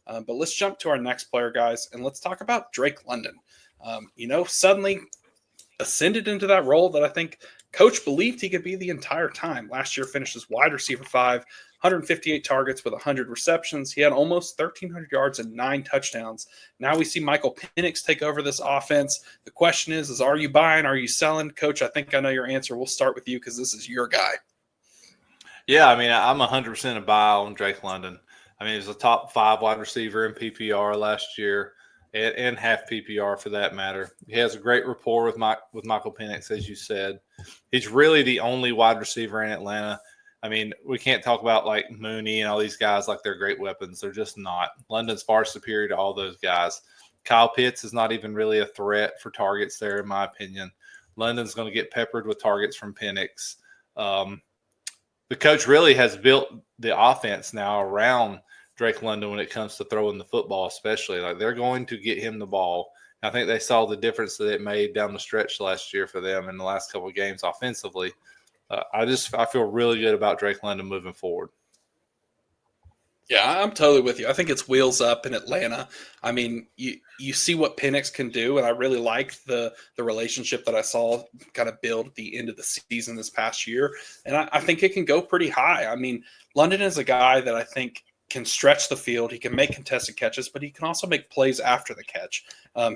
But let's jump to our next player, guys, and let's talk about Drake London. Suddenly ascended into that role that I think coach believed he could be the entire time. Last year finished as wide receiver 5, 158 targets with 100 receptions. He had almost 1,300 yards and 9 touchdowns. Now we see Michael Penix take over this offense. The question is are you buying? Are you selling? Coach, I think I know your answer. We'll start with you because this is your guy. Yeah, I mean, I'm 100% a buy on Drake London. I mean, he was a top 5 wide receiver in PPR last year and half PPR for that matter. He has a great rapport with Michael Penix, as you said. He's really the only wide receiver in Atlanta. I mean, we can't talk about like Mooney and all these guys like they're great weapons. They're just not. London's far superior to all those guys. Kyle Pitts is not even really a threat for targets there, in my opinion. London's going to get peppered with targets from Penix. The coach really has built the offense now around Drake London when it comes to throwing the football, especially. Like, they're going to get him the ball. I think they saw the difference that it made down the stretch last year for them in the last couple of games offensively. I feel really good about Drake London moving forward. Yeah, I'm totally with you. I think it's wheels up in Atlanta. I mean, you see what Penix can do, and I really liked the relationship that I saw kind of build at the end of the season this past year. And I think it can go pretty high. I mean, London is a guy that I think can stretch the field. He can make contested catches, but he can also make plays after the catch.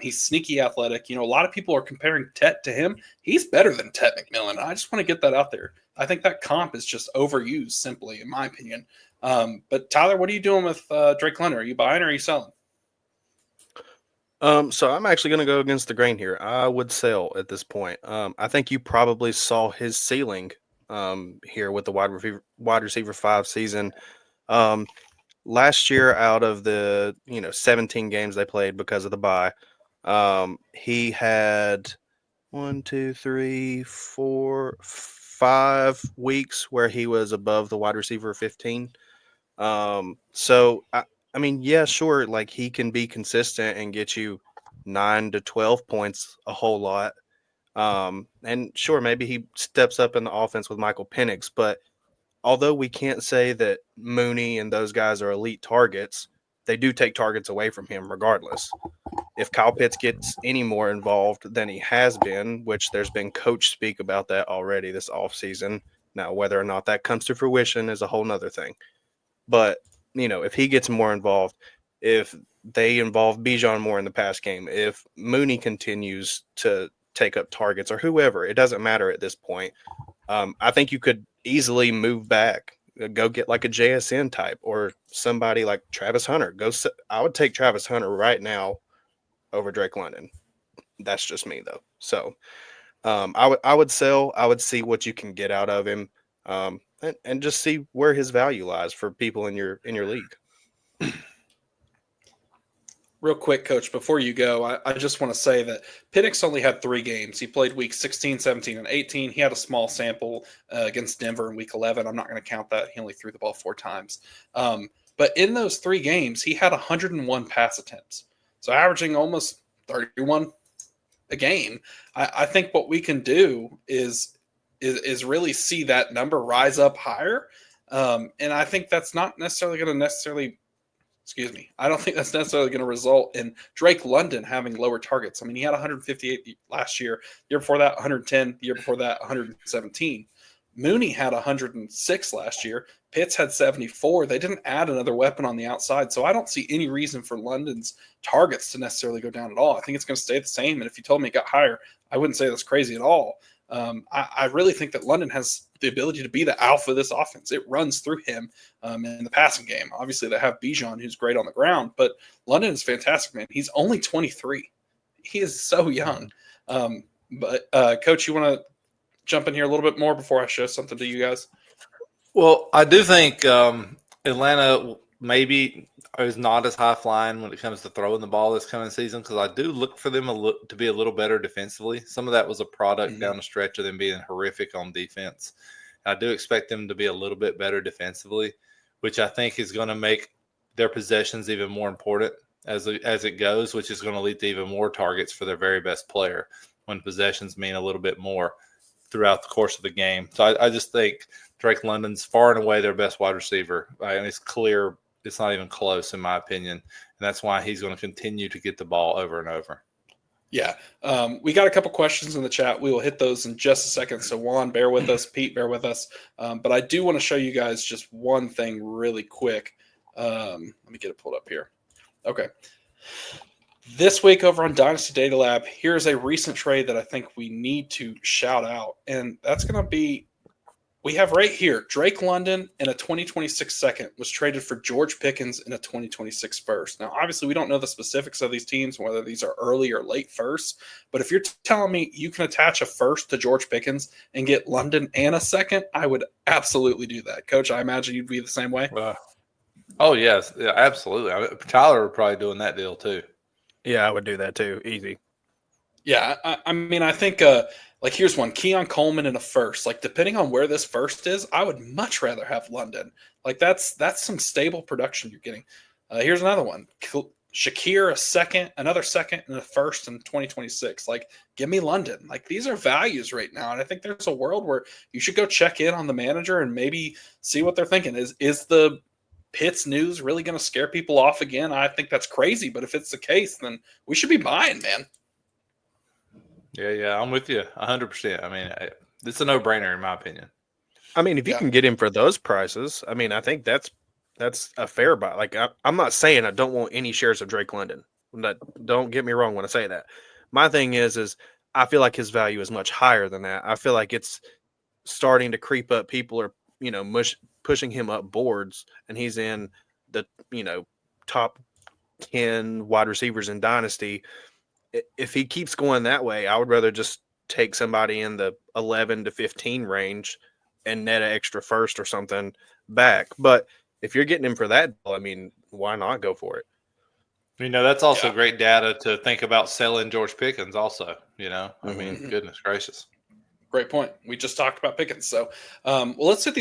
He's sneaky athletic. A lot of people are comparing Tet to him. He's better than Tet McMillan. I just want to get that out there. I think that comp is just overused, simply, in my opinion. But Tyler, what are you doing with Drake London? Are you buying or are you selling? So I'm actually going to go against the grain here. I would sell at this point. I think you probably saw his ceiling here with the wide receiver 5 season. Last year, out of the 17 games they played because of the bye, he had 5 weeks where he was above the wide receiver 15. So I mean, yeah, sure, like he can be consistent and get you 9 to 12 points a whole lot. And sure, maybe he steps up in the offense with Michael Penix, but although we can't say that Mooney and those guys are elite targets, they do take targets away from him regardless. If Kyle Pitts gets any more involved than he has been, which there's been coach speak about that already this offseason. Now, whether or not that comes to fruition is a whole nother thing. But, if he gets more involved, if they involve Bijan more in the pass game, if Mooney continues to take up targets or whoever, it doesn't matter at this point. I think you could easily move back, go get like a JSN type or somebody like Travis Hunter. I would take Travis Hunter right now over Drake London. That's just me though. So I would sell. I would see what you can get out of him, and just see where his value lies for people in your league. Real quick, Coach, before you go, I just want to say that Penix only had 3 games. He played week 16, 17, and 18. He had a small sample against Denver in week 11. I'm not going to count that. He only threw the ball 4 times. But in those 3 games, he had 101 pass attempts. So averaging almost 31 a game. I think what we can do is really see that number rise up higher. And I think that's not necessarily going to I don't think that's necessarily going to result in Drake London having lower targets. I mean, he had 158 last year. The year before that, 110. The year before that, 117. Mooney had 106 last year. Pitts had 74. They didn't add another weapon on the outside. So I don't see any reason for London's targets to necessarily go down at all. I think it's going to stay the same. And if you told me it got higher, I wouldn't say that's crazy at all. I really think that London has the ability to be the alpha of this offense. It runs through him in the passing game. Obviously, they have Bijan, who's great on the ground, but London is fantastic, man. He's only 23. He is so young. But Coach, you want to jump in here a little bit more before I show something to you guys? Well, I do think Atlanta maybe is not as high flying when it comes to throwing the ball this coming season, because I do look for them to be a little better defensively. Some of that was a product down the stretch of them being horrific on defense. I do expect them to be a little bit better defensively, which I think is going to make their possessions even more important as it goes, which is going to lead to even more targets for their very best player when possessions mean a little bit more throughout the course of the game. So I just think Drake London's far and away their best wide receiver, and it's clear It's not even close, in my opinion. And that's why he's going to continue to get the ball over and over. Yeah. We got a couple questions in the chat. We will hit those in just a second. So Juan, bear with us. Pete, bear with us. But I do want to show you guys just one thing really quick. Let me get it pulled up here. Okay. This week over on Dynasty Data Lab, here's a recent trade that I think we need to shout out. And that's going to be, we have right here, Drake London in a 2026 second was traded for George Pickens in a 2026 first. Now, obviously, we don't know the specifics of these teams, whether these are early or late first. But if you're telling me you can attach a first to George Pickens and get London and a second, I would absolutely do that. Coach, I imagine you'd be the same way. Oh, yes. Yeah, absolutely. Tyler would probably doing that deal too. Yeah, I would do that too. Easy. Yeah, I mean, I think like here's one, Keon Coleman in a first. Like depending on where this first is, I would much rather have London. Like that's some stable production you're getting. Here's another one, Shakir a second, another second, and a first in 2026. Like give me London. Like these are values right now, and I think there's a world where you should go check in on the manager and maybe see what they're thinking. Is the Pitts news really going to scare people off again? I think that's crazy, but if it's the case, then we should be buying, man. Yeah, I'm with you 100%. I mean, it's a no-brainer in my opinion. I mean, if you can get him for those prices, I mean, I think that's a fair buy. Like, I'm not saying I don't want any shares of Drake London. Don't get me wrong when I say that. My thing is I feel like his value is much higher than that. I feel like it's starting to creep up. People are, pushing him up boards, and he's in the, top 10 wide receivers in Dynasty. If he keeps going that way, I would rather just take somebody in the 11 to 15 range and net an extra first or something back. But if you're getting him for that, I mean, why not go for it? That's also great data to think about selling George Pickens also, I mean, goodness gracious. Great point. We just talked about Pickens. So, well, let's hit these